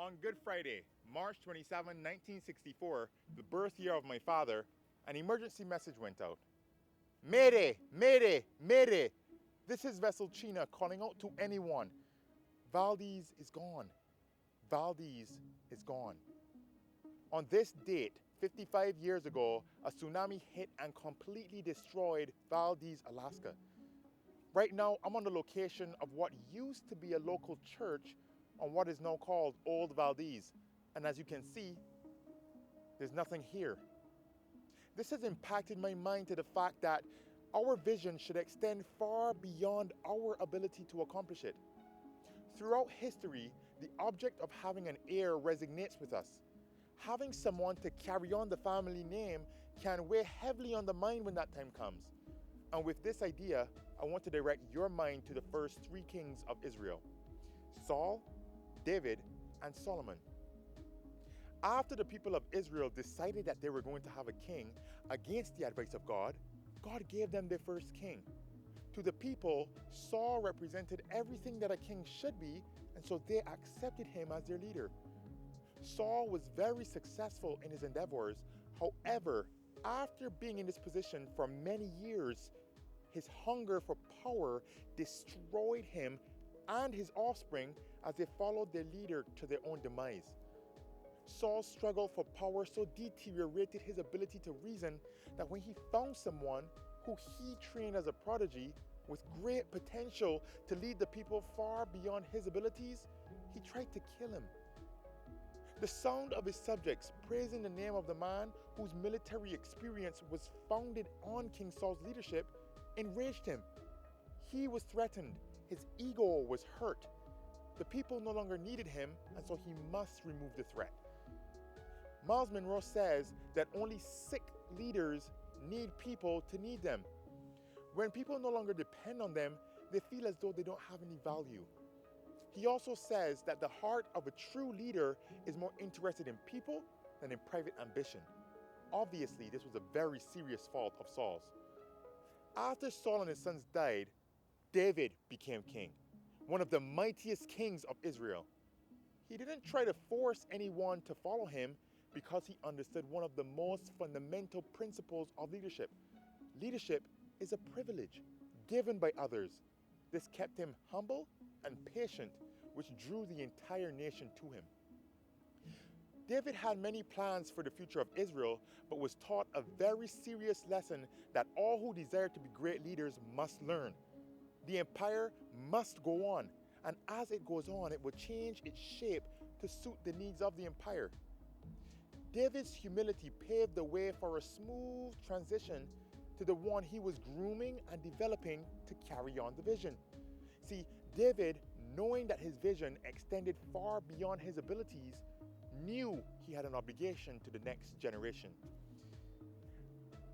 On Good Friday, March 27, 1964, the birth year of my father, an emergency message went out. Mayday! Mayday! Mayday! This is Vessel China calling out to anyone. Valdez is gone. Valdez is gone. On this date, 55 years ago, a tsunami hit and completely destroyed Valdez, Alaska. Right now, I'm on the location of what used to be a local church on what is now called Old Valdez. And as you can see, there's nothing here. This has impacted my mind to the fact that our vision should extend far beyond our ability to accomplish it. Throughout history, the object of having an heir resonates with us. Having someone to carry on the family name can weigh heavily on the mind when that time comes. And with this idea, I want to direct your mind to the first three kings of Israel: Saul, David, and Solomon. After the people of Israel decided that they were going to have a king against the advice of God, God gave them their first king. To the people, Saul represented everything that a king should be, and so they accepted him as their leader. Saul was very successful in his endeavors. However, after being in this position for many years, his hunger for power destroyed him and his offspring as they followed their leader to their own demise. Saul's struggle for power so deteriorated his ability to reason that when he found someone who he trained as a prodigy with great potential to lead the people far beyond his abilities, he tried to kill him. The sound of his subjects praising the name of the man whose military experience was founded on King Saul's leadership enraged him. He was threatened. His ego was hurt. The people no longer needed him, and so he must remove the threat. Miles Monroe says that only sick leaders need people to need them. When people no longer depend on them, they feel as though they don't have any value. He also says that the heart of a true leader is more interested in people than in private ambition. Obviously, this was a very serious fault of Saul's. After Saul and his sons died, David became king, one of the mightiest kings of Israel. He didn't try to force anyone to follow him because he understood one of the most fundamental principles of leadership. Leadership is a privilege given by others. This kept him humble and patient, which drew the entire nation to him. David had many plans for the future of Israel, but was taught a very serious lesson that all who desire to be great leaders must learn. The empire must go on, and as it goes on, it will change its shape to suit the needs of the empire. David's humility paved the way for a smooth transition to the one he was grooming and developing to carry on the vision. See, David, knowing that his vision extended far beyond his abilities, knew he had an obligation to the next generation.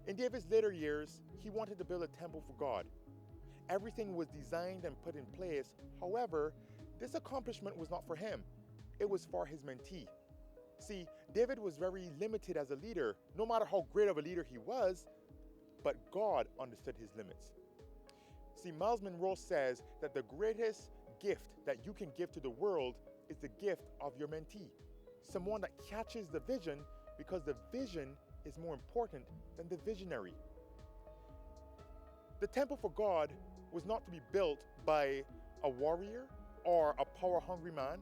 In David's later years, he wanted to build a temple for God. Everything was designed and put in place. However, this accomplishment was not for him. It was for his mentee. See, David was very limited as a leader, no matter how great of a leader he was, but God understood his limits. See, Miles Monroe says that the greatest gift that you can give to the world is the gift of your mentee, someone that catches the vision, because the vision is more important than the visionary. The temple for God was not to be built by a warrior or a power-hungry man.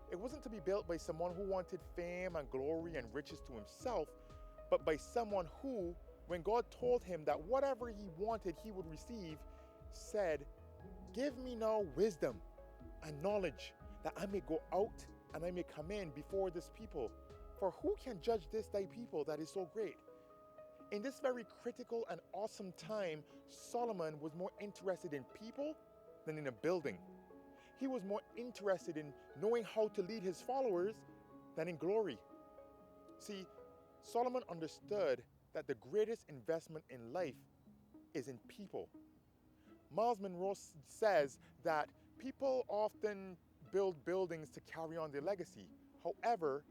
It wasn't to be built by someone who wanted fame and glory and riches to himself, but by someone who, when God told him that whatever he wanted he would receive, said, "Give me now wisdom and knowledge, that I may go out and I may come in before this people. For who can judge this thy people that is so great?" In this very critical and awesome time, Solomon was more interested in people than in a building. He was more interested in knowing how to lead his followers than in glory. See, Solomon understood that the greatest investment in life is in people. Miles Monroe says that people often build buildings to carry on their legacy. However,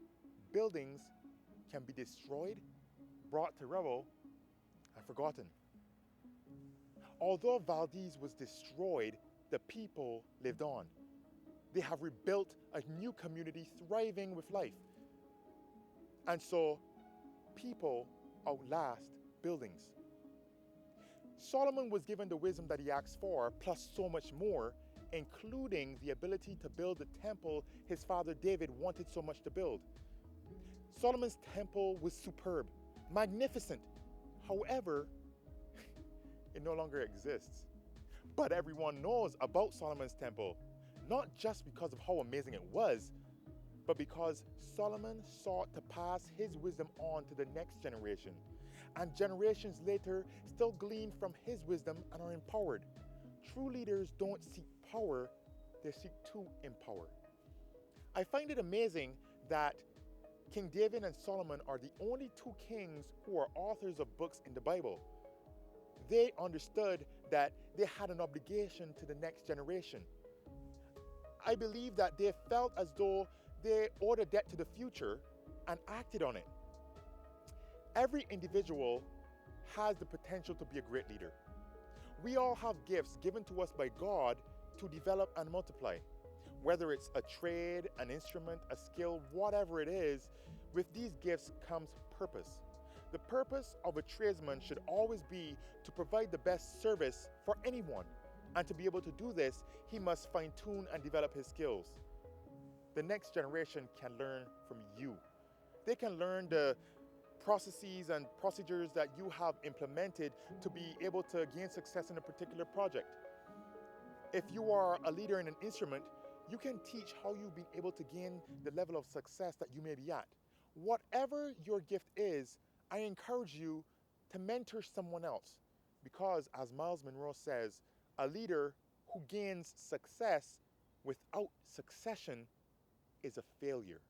buildings can be destroyed, brought to rubble, and forgotten. Although Valdez was destroyed, the people lived on. They have rebuilt a new community thriving with life. And so people outlast buildings. Solomon was given the wisdom that he asked for, plus so much more, including the ability to build the temple his father David wanted so much to build. Solomon's temple was superb, magnificent. However, it no longer exists. But everyone knows about Solomon's temple, not just because of how amazing it was, but because Solomon sought to pass his wisdom on to the next generation. And generations later still glean from his wisdom and are empowered. True leaders don't seek power, they seek to empower. I find it amazing that King David and Solomon are the only two kings who are authors of books in the Bible. They understood that they had an obligation to the next generation. I believe that they felt as though they owed a debt to the future and acted on it. Every individual has the potential to be a great leader. We all have gifts given to us by God to develop and multiply. Whether it's a trade, an instrument, a skill, whatever it is, with these gifts comes purpose. The purpose of a tradesman should always be to provide the best service for anyone. And to be able to do this, he must fine-tune and develop his skills. The next generation can learn from you. They can learn the processes and procedures that you have implemented to be able to gain success in a particular project. If you are a leader in an instrument, you can teach how you've been able to gain the level of success that you may be at. Whatever your gift is, I encourage you to mentor someone else, because as Miles Monroe says, a leader who gains success without succession is a failure.